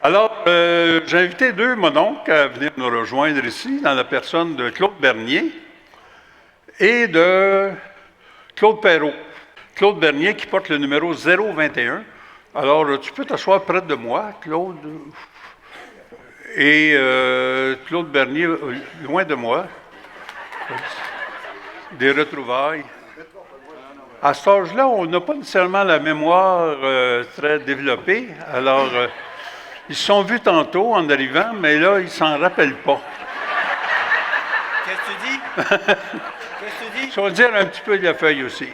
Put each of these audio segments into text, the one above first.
Alors, j'ai invité deux mononcles à venir nous rejoindre ici, dans la personne de Claude Bernier et de Claude Perrault. Claude Bernier qui porte le numéro 021. Alors, tu peux t'asseoir près de moi, Claude. Et Claude Bernier, loin de moi. Des retrouvailles. À cet âge-là, on n'a pas nécessairement la mémoire très développée. Alors, ils se sont vus tantôt en arrivant, mais là, ils ne s'en rappellent pas. Qu'est-ce que tu dis? Qu'est-ce que tu dis? Je vais dire un petit peu de la feuille aussi.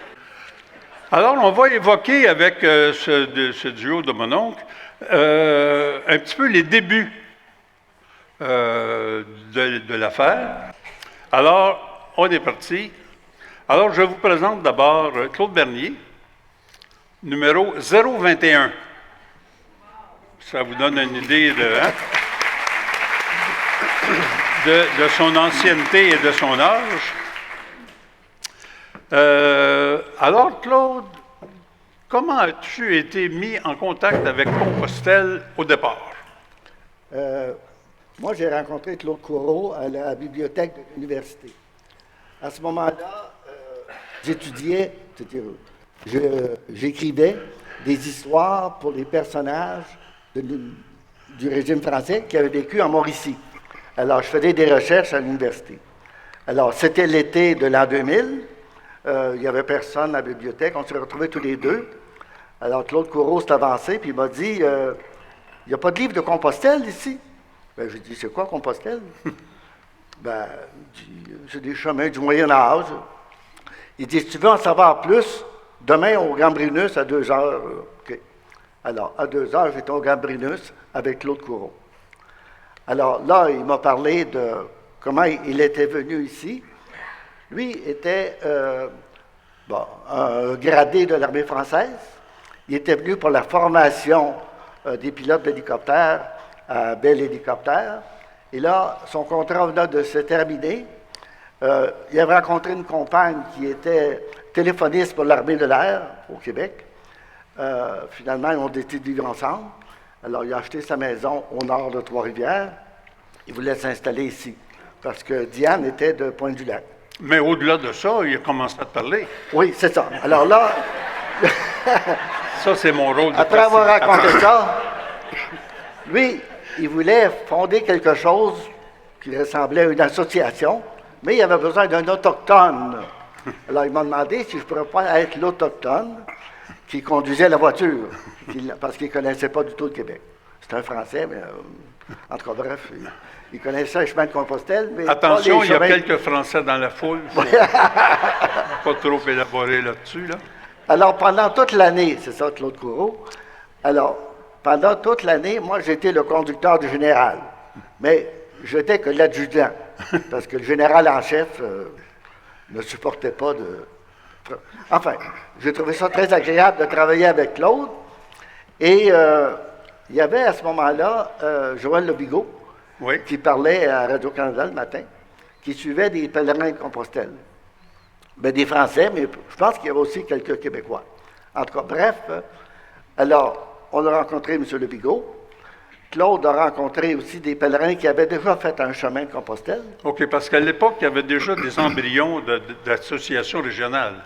Alors, on va évoquer avec ce duo de mon oncle un petit peu les débuts de l'affaire. Alors, on est parti. Alors, je vous présente d'abord Claude Bernier, numéro 021. Ça vous donne une idée de son ancienneté et de son âge. Alors, Claude, comment as-tu été mis en contact avec Compostelle au départ? Moi, j'ai rencontré Claude Courreau à la bibliothèque de l'université. À ce moment-là, j'étudiais, j'écrivais des histoires pour les personnages du régime français qui avaient vécu en Mauricie. Alors, je faisais des recherches à l'université. Alors, c'était l'été de l'an 2000. Il n'y avait personne à la bibliothèque. On s'est retrouvés tous les deux. Alors, Claude Courreau s'est avancé, puis il m'a dit, il n'y a pas de livre de Compostelle ici? Ben, j'ai dit, c'est quoi Compostelle? Ben, c'est des chemins du Moyen Âge. Il dit, si tu veux en savoir plus, demain au Gambrinus à 2 heures. OK. Alors, à 2 heures, j'étais au Gambrinus avec Claude Courreau. Alors là, il m'a parlé de comment il était venu ici. Lui était un gradé de l'armée française. Il était venu pour la formation des pilotes d'hélicoptères à Bell Hélicoptère. Et là, son contrat venait de se terminer. Il avait rencontré une compagne qui était téléphoniste pour l'armée de l'air au Québec. Finalement, ils ont décidé de vivre ensemble. Alors, il a acheté sa maison au nord de Trois-Rivières. Il voulait s'installer ici, parce que Diane était de Pointe-du-Lac. Mais au-delà de ça, il a commencé à te parler. Oui, c'est ça. Alors là... Ça, c'est mon rôle de Après avoir raconté ça, lui, il voulait fonder quelque chose qui ressemblait à une association, mais il avait besoin d'un autochtone. Alors, il m'a demandé si je ne pourrais pas être l'autochtone qui conduisait la voiture, parce qu'il ne connaissait pas du tout le Québec. C'est un Français, mais en tout cas, bref, il connaissait les chemins de Compostelle, mais attention, pas les il y a chemins... quelques Français dans la foule. Faut pas trop élaborer là-dessus, là. Alors, pendant toute l'année, c'est ça, Claude Courreau, alors, pendant toute l'année, moi, j'étais le conducteur du général, mais j'étais que l'adjudant, parce que le général en chef ne supportait pas de... Enfin, j'ai trouvé ça très agréable de travailler avec Claude, et il y avait à ce moment-là Joël Lebigot, Oui. qui parlait à Radio-Canada le matin, qui suivait des pèlerins de Compostelle. Ben, des Français, mais je pense qu'il y avait aussi quelques Québécois. En tout cas, bref, alors, on a rencontré M. Lebigot. Claude a rencontré aussi des pèlerins qui avaient déjà fait un chemin de Compostelle. OK, parce qu'à l'époque, il y avait déjà des embryons d'associations régionales.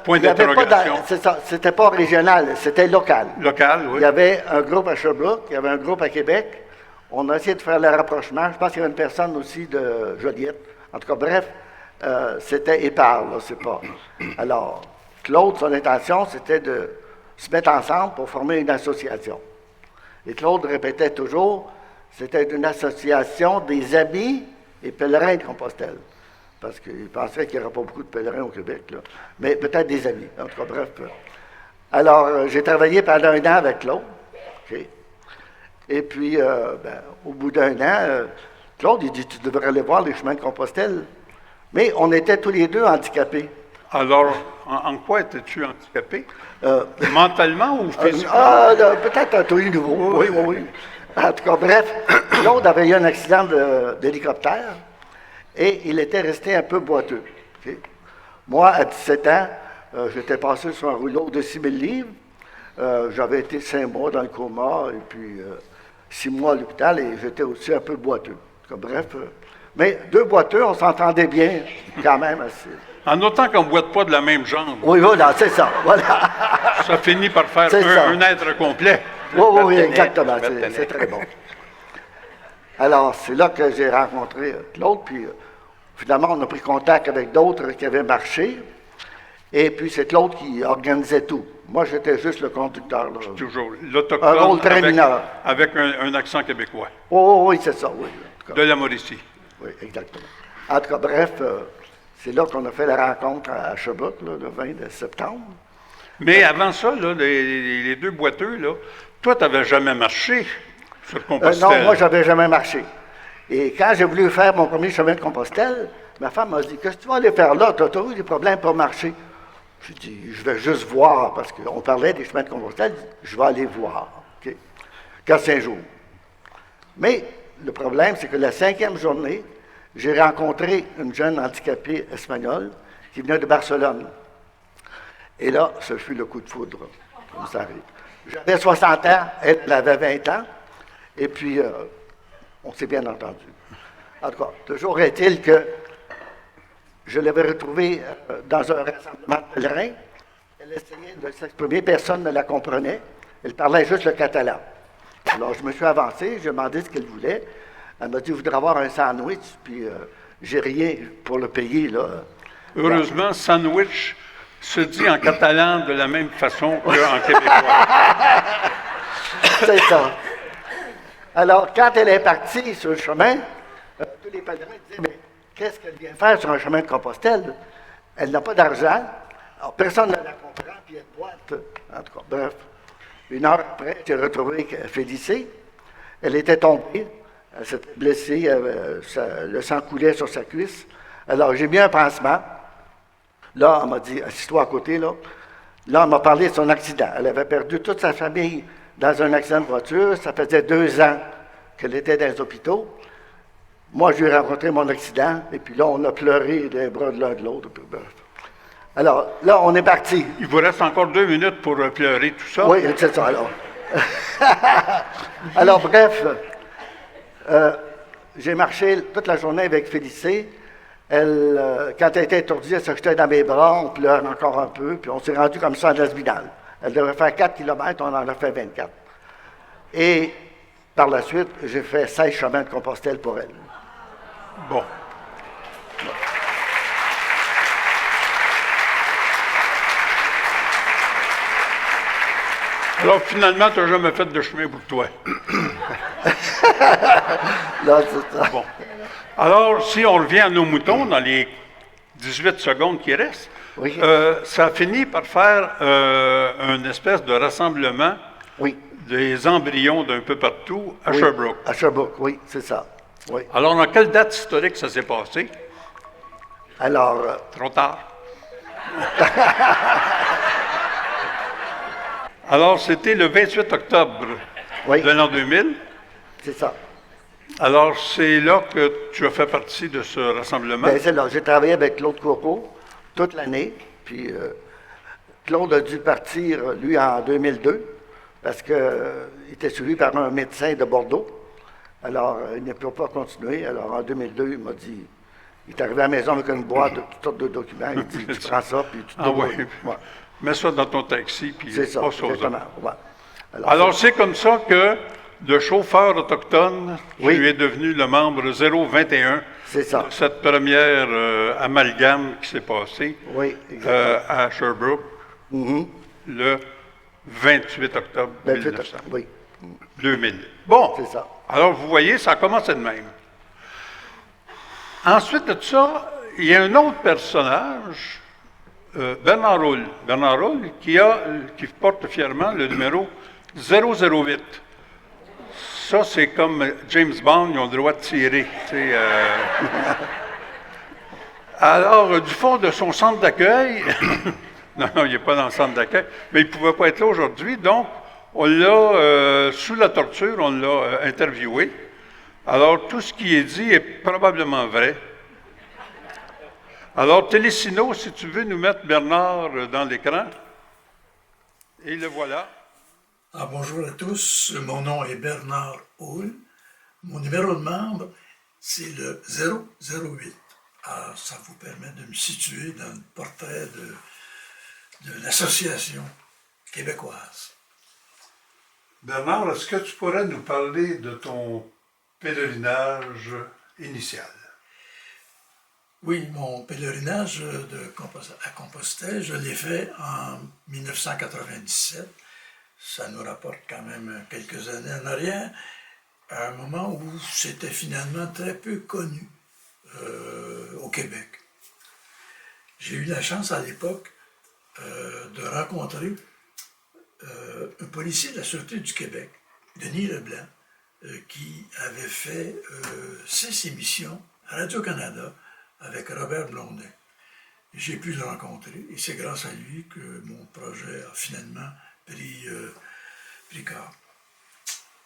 Point d'interrogation. C'est ça, c'était pas régional, c'était local. Local, oui. Il y avait un groupe à Sherbrooke, il y avait un groupe à Québec. On a essayé de faire le rapprochement. Je pense qu'il y avait une personne aussi de Joliette. En tout cas, bref, c'était épars, là, c'est pas. Alors, Claude, son intention, c'était de se mettre ensemble pour former une association. Et Claude répétait toujours, c'était une association des amis et pèlerins de Compostelle. Parce qu'il pensait qu'il n'y aurait pas beaucoup de pèlerins au Québec, là. Mais peut-être des amis. En tout cas, bref. Alors, j'ai travaillé pendant 1 an avec Claude. Okay. Et puis, au bout d'1 an, Claude, il dit, tu devrais aller voir les chemins de Compostelle. Mais on était tous les deux handicapés. Alors, en quoi étais-tu handicapé? Mentalement ou physiquement? Peut-être à tous les niveaux. Oui, oui, oui. En tout cas, bref, Claude avait eu un accident d'hélicoptère et il était resté un peu boiteux. Okay? Moi, à 17 ans, j'étais passé sur un rouleau de 6 000 livres. J'avais été 5 mois dans le coma et puis 6 mois à l'hôpital et j'étais aussi un peu boiteux. Bref, mais 2 boiteux, on s'entendait bien quand même assez. En autant qu'on ne boite pas de la même jambe, Oui, voilà, c'est ça. Voilà. ça finit par faire C'est ça. un être complet. Oui, Tenec, exactement. Albert Tenec. C'est très bon. Alors, c'est là que j'ai rencontré Claude, puis finalement, on a pris contact avec d'autres qui avaient marché. Et puis, c'est Claude qui organisait tout. Moi, j'étais juste le conducteur. Là. Toujours. Un rôle L'autochtone très mineur. avec un accent québécois. Oh, oui, c'est ça, oui. En tout cas. De la Mauricie. Oui, exactement. En tout cas, bref, c'est là qu'on a fait la rencontre à Sherbrooke, là, le 20 de septembre. Mais avant ça, là, les 2 boiteux, là, toi, tu n'avais jamais marché sur Compostelle. Non, moi, j'avais jamais marché. Et quand j'ai voulu faire mon premier chemin de Compostelle, ma femme m'a dit, qu'est-ce que tu vas aller faire là? Tu as eu des problèmes pour marcher. J'ai dit, je vais juste voir, parce qu'on parlait des chemins de Compostelle, je vais aller voir. OK? 4-5 jours. Mais le problème, c'est que la 5e journée, j'ai rencontré une jeune handicapée espagnole qui venait de Barcelone. Et là, ce fut le coup de foudre, comme ça arrive. J'avais 60 ans, elle avait 20 ans, et puis on s'est bien entendu. En tout cas, toujours est-il que je l'avais retrouvée dans un rassemblement de pèlerins. Elle essayait de s'exprimer, personne ne la comprenait. Elle parlait juste le catalan. Alors, je me suis avancé, j'ai demandé ce qu'elle voulait. Elle m'a dit, je voudrais avoir un sandwich, puis j'ai rien pour le payer, là. Heureusement, sandwich se dit en catalan de la même façon qu'en québécois. C'est ça. Alors, quand elle est partie sur le chemin, tous les pèlerins disaient, mais qu'est-ce qu'elle vient faire sur un chemin de Compostelle? Elle n'a pas d'argent, alors personne ne la comprend, puis elle boite. En tout cas, bref. 1 heure après, j'ai retrouvé Félicée. Elle était tombée, elle s'était blessée, le sang coulait sur sa cuisse. Alors, j'ai mis un pansement. Là, elle m'a dit, assis-toi à côté, là. Là, elle m'a parlé de son accident. Elle avait perdu toute sa famille dans un accident de voiture. Ça faisait 2 ans qu'elle était dans les hôpitaux. Moi, je lui ai rencontré mon accident, et puis là, on a pleuré des bras de l'un de l'autre. Alors, là, on est parti. Il vous reste encore 2 minutes pour pleurer tout ça. Oui, c'est ça, alors. Alors, bref, j'ai marché toute la journée avec Félicée. Elle, quand elle était étourdie, elle se jetait dans mes bras, on pleurait encore un peu, puis on s'est rendu comme ça à Nasbinal. Elle devait faire 4 km, on en a fait 24. Et par la suite, j'ai fait 16 chemins de Compostelle pour elle. Bon. Alors, finalement, tu n'as jamais fait de chemin pour toi. Là, c'est ça. Bon. Alors, si on revient à nos moutons dans les 18 secondes qui restent, Oui. ça finit par faire une espèce de rassemblement Oui. des embryons d'un peu partout à Oui. Sherbrooke. À Sherbrooke, oui, c'est ça. Oui. Alors, dans quelle date historique ça s'est passé? Alors, Trop tard. Alors, c'était le 28 octobre Oui. de l'an 2000. c'est ça. Alors, c'est là que tu as fait partie de ce rassemblement. Bien, c'est là. J'ai travaillé avec Claude Coco toute l'année. Puis Claude a dû partir, lui, en 2002, parce qu'il était suivi par un médecin de Bordeaux. Alors, il ne peut pas continuer. Alors, en 2002, il m'a dit, il est arrivé à la maison avec une boîte de toutes sortes de documents. Il dit, tu prends ça, puis tu te Ah oui. débrouilles. Ouais. Mets ça dans ton taxi, puis C'est ça, passe aux exactement. autres. Ouais. Alors, c'est comme ça que de chauffeur autochtone, Oui. tu es devenu le membre 021 C'est ça. de cette première amalgame qui s'est passée Oui, exactement. à Sherbrooke le 28 octobre 28 1900. Oui, 2000. Bon, c'est ça. alors vous voyez, ça a commencé de même. Ensuite de ça, il y a un autre personnage, Bernard Roule. Bernard Roule qui porte fièrement le numéro 008. Ça, c'est comme James Bond, ils ont le droit de tirer. Tu sais, Alors, du fond de son centre d'accueil, non, il n'est pas dans le centre d'accueil, mais il ne pouvait pas être là aujourd'hui, donc on l'a, sous la torture, on l'a interviewé. Alors, tout ce qui est dit est probablement vrai. Alors, Télésino, si tu veux nous mettre Bernard dans l'écran, et le voilà. Bonjour à tous, mon nom est Bernard Houle. Mon numéro de membre, c'est le 008. Alors, ça vous permet de me situer dans le portrait de l'association québécoise. Bernard, est-ce que tu pourrais nous parler de ton pèlerinage initial? Oui, mon pèlerinage à Compostelle, je l'ai fait en 1997. Ça nous rapporte quand même quelques années en arrière, à un moment où c'était finalement très peu connu au Québec. J'ai eu la chance à l'époque de rencontrer un policier de la Sûreté du Québec, Denis Leblanc, qui avait fait 6 émissions à Radio-Canada avec Robert Blondet. J'ai pu le rencontrer et c'est grâce à lui que mon projet a finalement pris corps.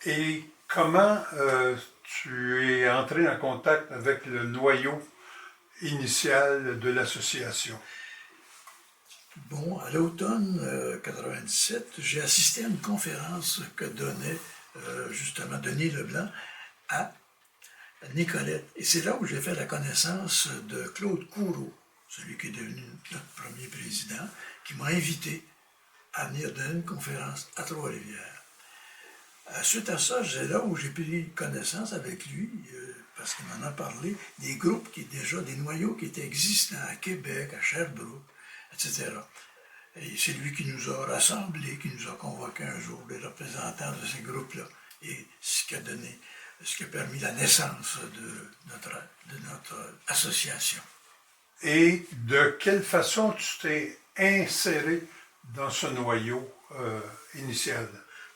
Et comment tu es entré en contact avec le noyau initial de l'association? Bon, à l'automne 97, j'ai assisté à une conférence que donnait justement Denis Leblanc à Nicolette. Et c'est là où j'ai fait la connaissance de Claude Courreau, celui qui est devenu notre premier président, qui m'a invité à venir donner une conférence à Trois-Rivières. Suite à ça, c'est là où j'ai pris connaissance avec lui, parce qu'il m'en a parlé, des groupes des noyaux qui étaient existants à Québec, à Sherbrooke, etc. Et c'est lui qui nous a rassemblés, qui nous a convoqués un jour, les représentants de ces groupes-là, et ce qui a permis la naissance de notre association. Et de quelle façon tu t'es inséré dans ce noyau initial?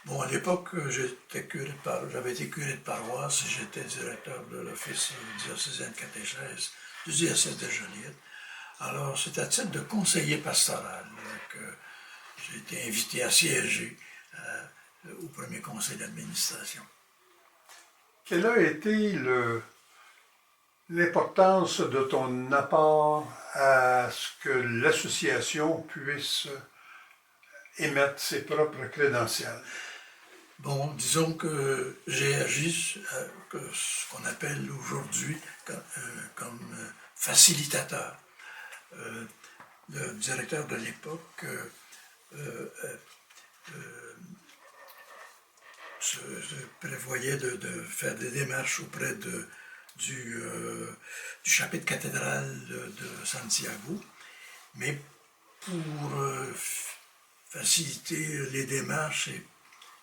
Bon, à l'époque, j'avais été curé de paroisse, j'étais directeur de l'Office diocésain de catéchèse du diocèse de Joliette. Alors, c'est à titre de conseiller pastoral que j'ai été invité à siéger au premier conseil d'administration. Quelle a été l'importance de ton apport à ce que l'association puisse émettre ses propres crédentials? Bon, disons que j'ai agi ce qu'on appelle aujourd'hui comme facilitateur. Le directeur de l'époque se prévoyait de faire des démarches auprès du chapitre cathédral de Santiago, mais pour faciliter les démarches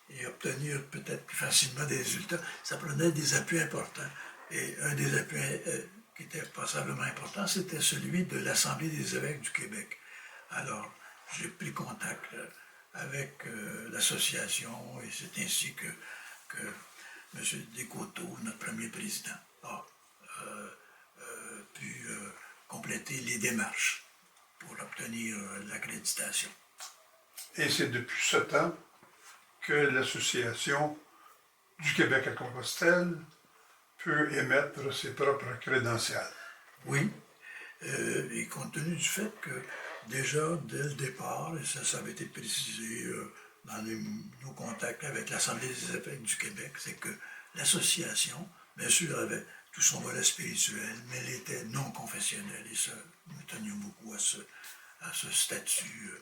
et obtenir peut-être plus facilement des résultats, ça prenait des appuis importants. Et un des appuis qui était passablement important, c'était celui de l'Assemblée des évêques du Québec. Alors, j'ai pris contact avec l'association et c'est ainsi que M. Descoteaux, notre premier président, a pu compléter les démarches pour obtenir l'accréditation. Et c'est depuis ce temps que l'Association du Québec à Compostelle peut émettre ses propres crédentials. Oui, et compte tenu du fait que déjà dès le départ, et ça avait été précisé dans nos contacts avec l'Assemblée des évêques du Québec, c'est que l'association, bien sûr, avait tout son volet spirituel, mais elle était non confessionnelle, et ça, nous tenions beaucoup à ce statut.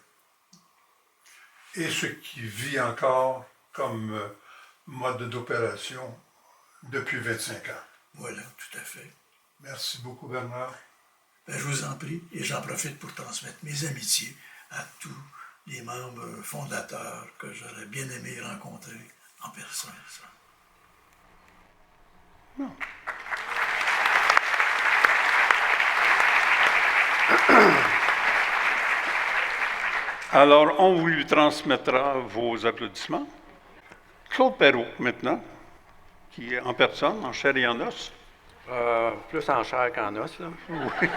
Et ce qui vit encore comme mode d'opération depuis 25 ans. Voilà, tout à fait. Merci beaucoup, Bernard. Ben, je vous en prie, et j'en profite pour transmettre mes amitiés à tous les membres fondateurs que j'aurais bien aimé rencontrer en personne. Non. Alors, on vous lui transmettra vos applaudissements. Claude Perrault, maintenant, qui est en personne, en chair et en os. Plus en chair qu'en os, là. Oui.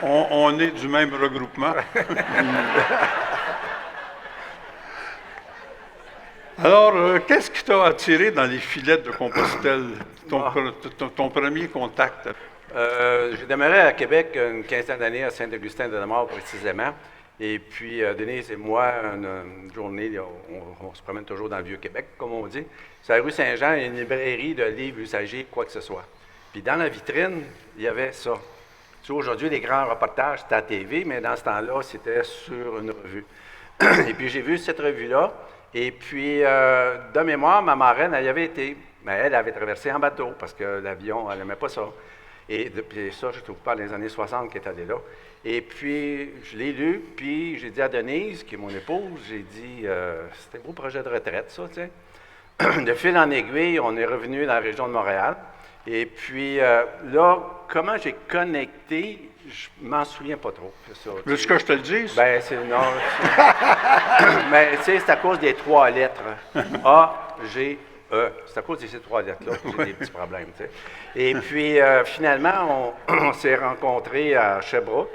On est du même regroupement. Alors, qu'est-ce qui t'a attiré dans les filets de Compostelle, ton premier contact? J'ai démarré à Québec une quinzaine d'années à Saint-Augustin-de-la-Mort précisément. Et puis, Denise et moi, une journée, là, on se promène toujours dans le Vieux-Québec, comme on dit. C'est la rue Saint-Jean, il y a une librairie de livres usagés, quoi que ce soit. Puis dans la vitrine, il y avait ça. Tu sais, aujourd'hui, les grands reportages, c'était à la TV, mais dans ce temps-là, c'était sur une revue. Et puis, j'ai vu cette revue-là. Et puis, de mémoire, ma marraine, elle y avait été. Mais elle avait traversé en bateau parce que l'avion, elle n'aimait pas ça. Et depuis ça, je ne trouve pas les années 60 qu'elle est allée là. Et puis, je l'ai lu, puis j'ai dit à Denise, qui est mon épouse, j'ai dit, c'était un beau projet de retraite, ça, tu sais. De fil en aiguille, on est revenu dans la région de Montréal. Et puis, là, comment j'ai connecté, je m'en souviens pas trop. Ça, Veux-tu que je te le dise? Ben, c'est non. Mais, tu sais, c'est à cause des 3 lettres. A, G, E. C'est à cause de ces 3 lettres-là que j'ai des petits problèmes, tu sais. Et puis, finalement, on s'est rencontrés à Sherbrooke.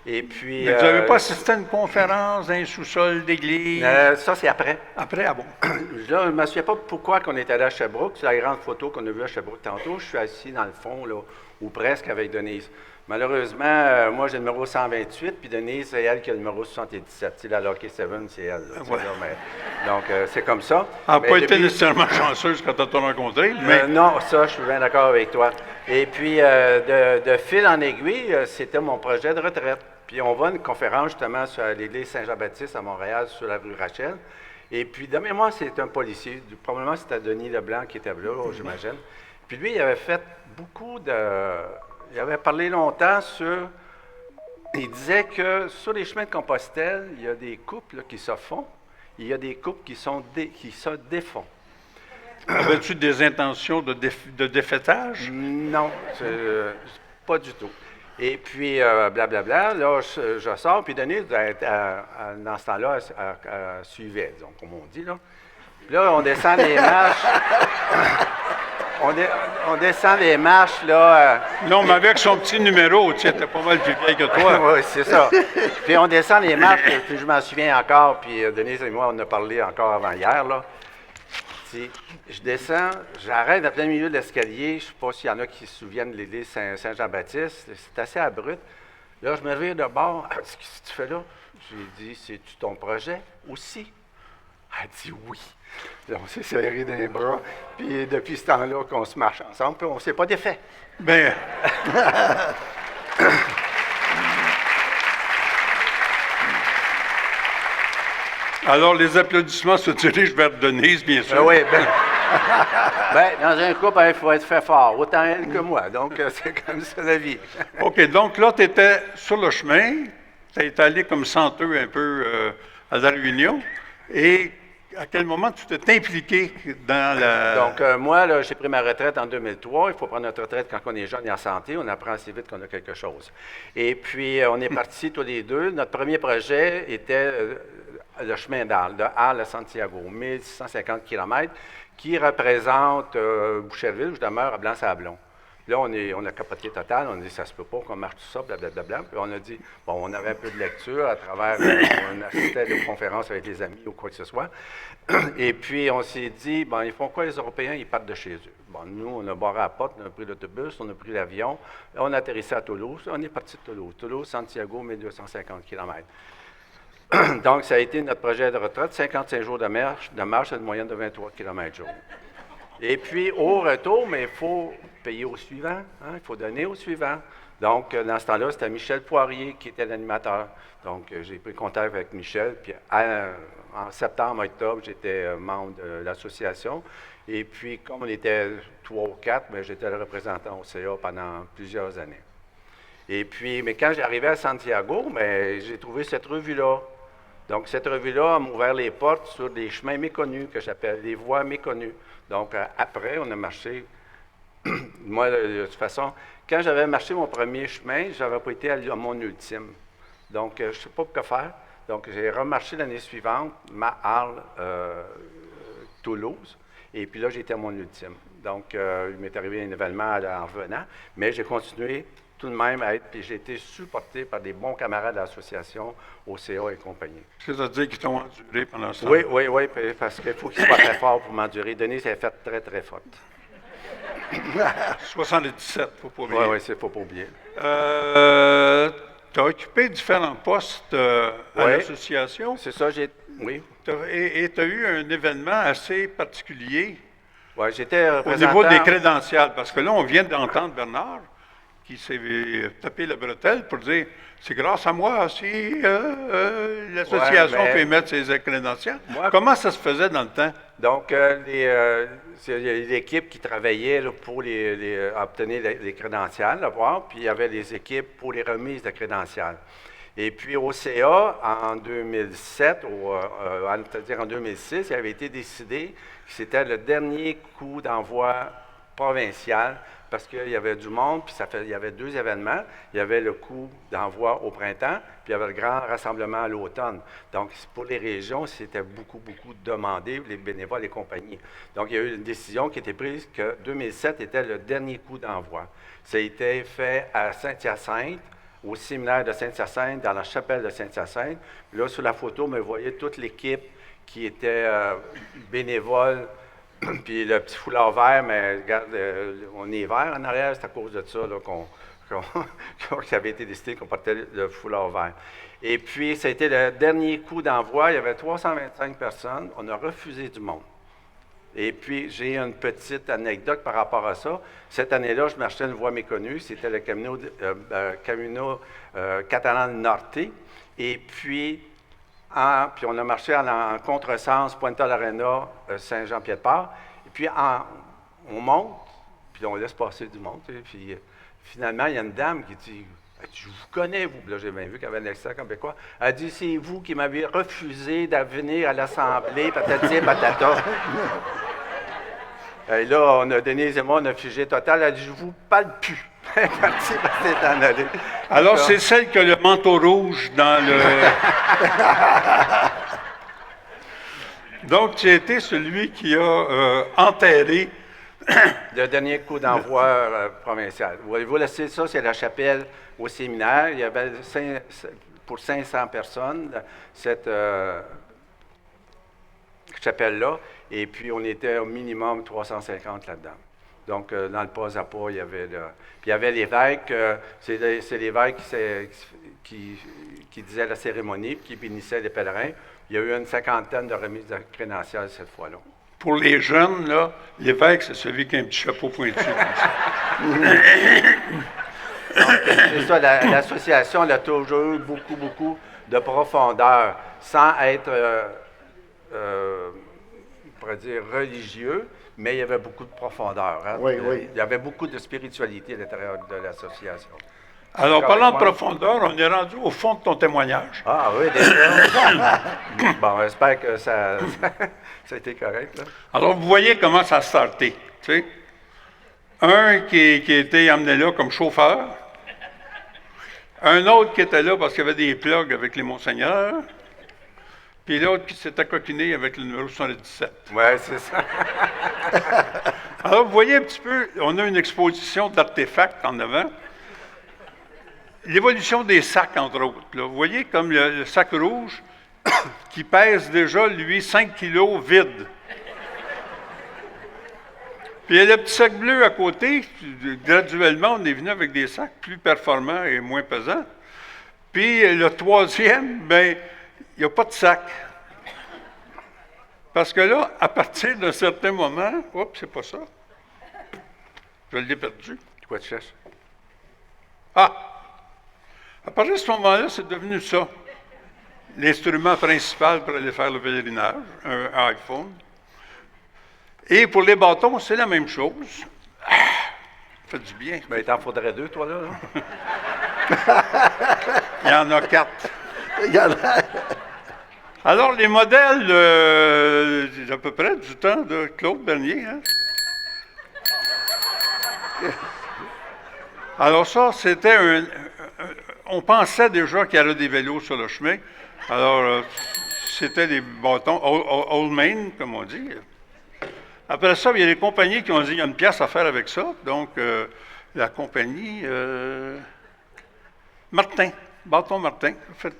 Et puis, Mais vous n'avez pas assisté à une conférence dans un sous-sol d'église? ça, c'est après. Après, ah bon? Là, je ne me souviens pas pourquoi on est allé à Sherbrooke. C'est la grande photo qu'on a vue à Sherbrooke tantôt. Je suis assis dans le fond, là, ou presque, avec Denise. Malheureusement, moi, j'ai le numéro 128, puis Denise, c'est elle qui a le numéro 77. Tu sais, la Lucky 7, c'est elle. Là, Ouais. là, mais, donc, c'est comme ça. Elle n'a Mais pas été depuis- nécessairement chanceuse quand tu as rencontré, mais non, ça, je suis bien d'accord avec toi. Et puis, de fil en aiguille, c'était mon projet de retraite. Puis, on va à une conférence, justement, sur l'église Saint-Jean-Baptiste à Montréal, sur la rue Rachel. Et puis, de mémoire, c'est un policier. Probablement, c'était Denis Leblanc qui était là, j'imagine. Puis, lui, il avait fait beaucoup de... Il avait parlé longtemps sur... Il disait que sur les chemins de Compostelle, il y a des couples là, qui se font, il y a des couples qui se défont. avais-tu des intentions de défaitage? Non, pas du tout. Et puis, blablabla, là, je sors, puis Denise, dans ce temps-là, elle suivait, donc, comme on dit, là. Puis là, on descend les marches. On descend les marches, là. Non, mais avec son petit numéro, tu étais pas mal plus vieille que toi. Oui, c'est ça. Puis on descend les marches, puis je m'en souviens encore, puis Denise et moi, on en a parlé encore avant hier, là. Je descends, j'arrête en plein milieu de l'escalier. Je ne sais pas s'il y en a qui se souviennent de l'église Saint-Jean-Baptiste. C'est assez abrupt. Là, je me vire de bord. Elle dit, qu'est-ce que tu fais là? J'ai dit, c'est-tu ton projet aussi? Elle dit oui. Là, on s'est serré dans les bras. Puis depuis ce temps-là, qu'on se marche ensemble, puis on ne s'est pas défait. Ben, alors, les applaudissements se dirigent vers Denise, bien sûr. Oui, dans un couple, il faut être fait fort, autant elle que moi. Donc, c'est comme ça la vie. OK, donc là, tu étais sur le chemin, tu es allé comme senteux un peu à la Réunion, et à quel moment tu t'es impliqué dans la... Donc, moi, là, j'ai pris ma retraite en 2003. Il faut prendre notre retraite quand on est jeune et en santé. On apprend assez vite qu'on a quelque chose. Et puis, on est partis tous les deux. Notre premier projet était le chemin d'Arles, de Arles à Santiago, 1650 km, qui représente Boucherville, où je demeure à Blanc-Sablon. Là, on a capoté total. On a dit, ça se peut pas qu'on marche tout ça, blablabla. Puis on a dit, bon, on avait un peu de lecture à travers, on assistait à des conférences avec des amis ou quoi que ce soit. Et puis, on s'est dit, bon, ils font quoi les Européens? Ils partent de chez eux. Bon, nous, on a barré à la porte, on a pris l'autobus, on a pris l'avion, on a atterrissé à Toulouse. On est parti de Toulouse. Toulouse, Santiago, 1250 km. Donc, ça a été notre projet de retraite, 55 jours de marche, c'est une moyenne de 23 km jour. Et puis, au retour, mais il faut payer au suivant, hein, il faut donner au suivant. Donc, dans ce temps-là, c'était Michel Poirier qui était l'animateur. Donc, j'ai pris contact avec Michel, puis en septembre, octobre, j'étais membre de l'association. Et puis, comme on était 3 ou 4, bien, j'étais le représentant au CA pendant plusieurs années. Et puis, mais quand j'arrivais à Santiago, bien, j'ai trouvé cette revue-là. Donc, cette revue-là m'a ouvert les portes sur des chemins méconnus, que j'appelle des voies méconnues. Donc, après, on a marché. Moi, de toute façon, quand j'avais marché mon premier chemin, je n'avais pas été à mon ultime. Donc, je ne sais pas quoi faire. Donc, j'ai remarché l'année suivante, Arles, Toulouse. Et puis là, j'étais à mon ultime. Donc, il m'est arrivé un événement en revenant, mais j'ai continué tout de même à être, puis j'ai été supporté par des bons camarades de l'association, OCA et compagnie. C'est-à-dire qu'ils t'ont enduré pendant ce temps? Oui, parce qu'il faut qu'ils soient très forts pour m'endurer. Denise est faite très, très forte. 77, il ne faut pas oublier. Oui, c'est faut pas oublier. Tu as occupé différents postes à Oui. l'association C'est ça, oui. et tu as eu un événement assez particulier Ouais, j'étais au représentant. niveau des crédentials. Parce que là, on vient d'entendre Bernard qui s'est tapé la bretelle pour dire c'est grâce à moi si l'association Ouais, mais- peut émettre ses crédentials. Moi- Comment ça se faisait dans le temps? Donc, il y a l'équipe qui travaillait là, pour obtenir les crédentials, là, voir, puis il y avait les équipes pour les remises de crédentials. Et puis au CA, en 2007, c'est-à-dire en 2006, il avait été décidé que c'était le dernier coup d'envoi provincial parce qu'il y avait du monde, puis il y avait 2 événements. Il y avait le coup d'envoi au printemps, puis il y avait le grand rassemblement à l'automne. Donc, pour les régions, c'était beaucoup, beaucoup demandé, les bénévoles et compagnies. Donc, il y a eu une décision qui était prise que 2007 était le dernier coup d'envoi. Ça a été fait à Saint-Hyacinthe, au séminaire de Saint-Hyacinthe, dans la chapelle de Saint-Hyacinthe. Là, sur la photo, vous voyez toute l'équipe qui était bénévole. Puis le petit foulard vert, mais regarde, on est vert en arrière, c'est à cause de ça là, qu'il avait été décidé qu'on portait le foulard vert. Et puis, ça a été le dernier coup d'envoi. Il y avait 325 personnes. On a refusé du monde. Et puis, j'ai une petite anecdote par rapport à ça. Cette année-là, je marchais une voie méconnue. C'était le Camino Catalan Norte. Et puis, puis on a marché en contresens, Punta l'Arena, Saint-Jean-Pied-de-Port. Et puis, on monte, puis on laisse passer du monde. Puis, finalement, il y a une dame qui dit « Je vous connais, vous. » Là, j'ai bien vu qu'elle avait un accent québécois. Elle dit « C'est vous qui m'avez refusé de venir à l'Assemblée, patati patata. » Et là, on a Denise et moi, on a figé total. Elle a dit « Je vous parle plus. » Quand c'est en allé. Alors, c'est celle qui a le manteau rouge dans le... Donc, tu as été celui qui a enterré... Le dernier coup d'envoi provincial. Voyez-vous, là, c'est ça, c'est la chapelle au séminaire. Il y avait pour 500 personnes, cette chapelle-là. Et puis, on était au minimum 350 là-dedans. Donc, dans le pas à pas, il y avait puis il y avait l'évêque, c'est l'évêque qui disait la cérémonie, puis qui bénissait les pèlerins. Il y a eu une 50aine de remises de crédentials cette fois-là. Pour les jeunes, là, l'évêque, c'est celui qui a un petit chapeau pointu. C'est ça, l'association elle a toujours eu beaucoup, beaucoup de profondeur, sans être, on pourrait dire, religieux, mais il y avait beaucoup de profondeur. Hein? Oui, oui. Il y avait beaucoup de spiritualité à l'intérieur de l'association. Alors, parlant de profondeur, on est rendu au fond de ton témoignage. Ah oui, déjà. Bon, j'espère que ça a été correct. Là. Alors, vous voyez comment ça a starté. Tu sais? Un qui était amené là comme chauffeur, un autre qui était là parce qu'il y avait des plugs avec les Monseigneurs, puis l'autre qui s'était coquiné avec le numéro 77. Oui, c'est ça. Alors, vous voyez un petit peu, on a une exposition d'artefacts en avant. L'évolution des sacs, entre autres. Là. Vous voyez comme le sac rouge qui pèse déjà, lui, 5 kilos vide. Puis il y a le petit sac bleu à côté. Graduellement, on est venu avec des sacs plus performants et moins pesants. Puis le troisième, bien, il n'y a pas de sac. Parce que là, à partir d'un certain moment, oups, c'est pas ça. Je l'ai perdu. Quoi tu cherches? Ah! À partir de ce moment-là, c'est devenu ça. L'instrument principal pour aller faire le pèlerinage, un iPhone. Et pour les bâtons, c'est la même chose. Ah, ça fait du bien. Ben, il t'en faudrait 2, toi, là. Il y en a 4. Il y en a- Alors, les modèles, à peu près du temps de Claude Bernier. Hein? Alors ça, c'était on pensait déjà qu'il y avait des vélos sur le chemin. Alors, c'était des bâtons old main, comme on dit. Après ça, il y a des compagnies qui ont dit qu'il y a une pièce à faire avec ça. Donc, la compagnie Martin, bâton Martin, a fait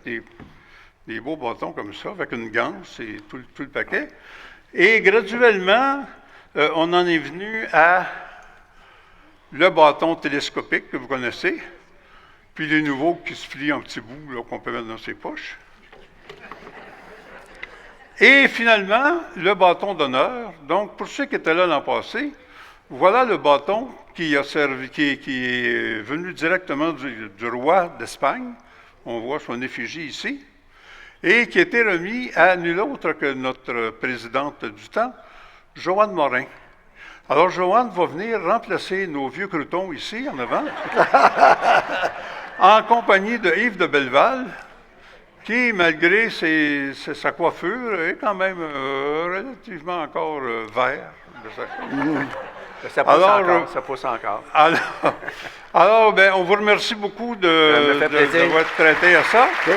des beaux bâtons comme ça, avec une ganse et tout le paquet. Et graduellement, on en est venu à le bâton télescopique que vous connaissez, Puis les nouveaux qui se plient en petits bouts là, qu'on peut mettre dans ses poches. Et finalement, le bâton d'honneur. Donc, pour ceux qui étaient là l'an passé, voilà le bâton qui a servi, qui est venu directement du roi d'Espagne. On voit son effigie ici. Et qui a été remis à nul autre que notre présidente du temps, Joanne Morin. Alors, Joanne va venir remplacer nos vieux croutons ici, en avant, en compagnie de Yves de Belleval, qui, malgré sa coiffure, est quand même relativement encore vert. Ça pousse encore, ça pousse encore. Alors, ben, on vous remercie beaucoup de Ça me fait plaisir. votre traité à ça. OK.